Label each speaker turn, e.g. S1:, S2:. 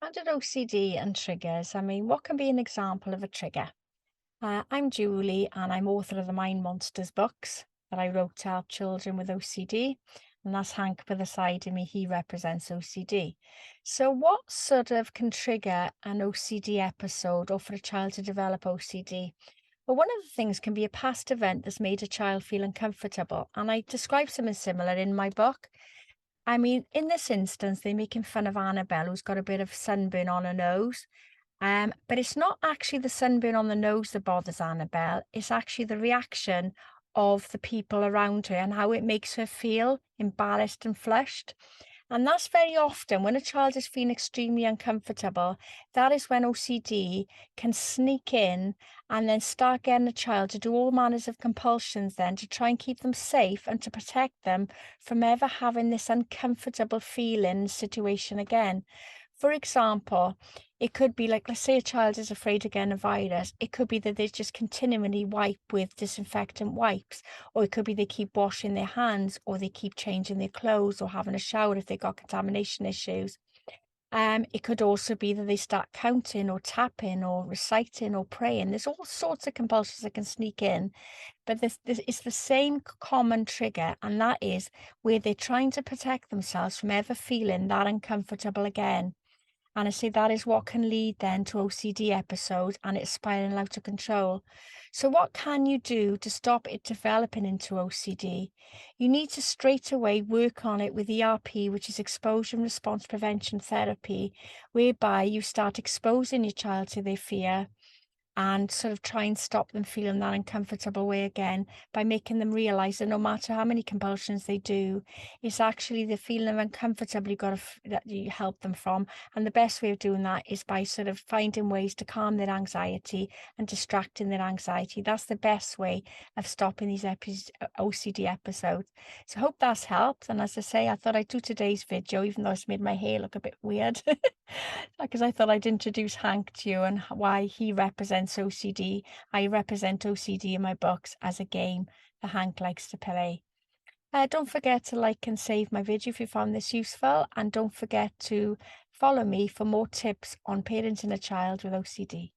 S1: Under OCD and triggers, what can be an example of a trigger? I'm Julie, and I'm author of the Mind Monsters books that I wrote to help children with OCD. And that's Hank by the side of me. He represents OCD. So, what sort of can trigger an OCD episode or for a child to develop OCD? Well, one of the things can be a past event that's made a child feel uncomfortable. And I describe something similar in my book. In this instance, they're making fun of Annabelle, who's got a bit of sunburn on her nose. But it's not actually the sunburn on the nose that bothers Annabelle. It's actually the reaction of the people around her and how it makes her feel embarrassed and flushed. And that's very often when a child is feeling extremely uncomfortable, that is when OCD can sneak in and then start getting a child to do all manners of compulsions then to try and keep them safe and to protect them from ever having this uncomfortable feeling situation again. For example, it could be like, let's say a child is afraid of getting a virus. It could be that they just continually wipe with disinfectant wipes, or it could be they keep washing their hands, or they keep changing their clothes, or having a shower if they've got contamination issues. It could also be that they start counting, or tapping, or reciting, or praying. There's all sorts of compulsions that can sneak in, but this is the same common trigger, and that is where they're trying to protect themselves from ever feeling that uncomfortable again. And I say that is what can lead then to OCD episodes and it spiraling out of control. So, what can you do to stop it developing into OCD? You need to straight away work on it with ERP, which is exposure and response prevention therapy, whereby you start exposing your child to their fear and sort of try and stop them feeling that uncomfortable way again by making them realize that no matter how many compulsions they do, it's actually the feeling of uncomfortable you've got to that you help them from. And the best way of doing that is by sort of finding ways to calm their anxiety and distracting their anxiety. That's the best way of stopping these OCD episodes. So I hope that's helped. And as I say, I thought I'd do today's video, even though it's made my hair look a bit weird. Because I thought I'd introduce Hank to you and why he represents OCD. I represent OCD in my books as a game that Hank likes to play. Don't forget to like and save my video if you found this useful, and don't forget to follow me for more tips on parenting a child with OCD.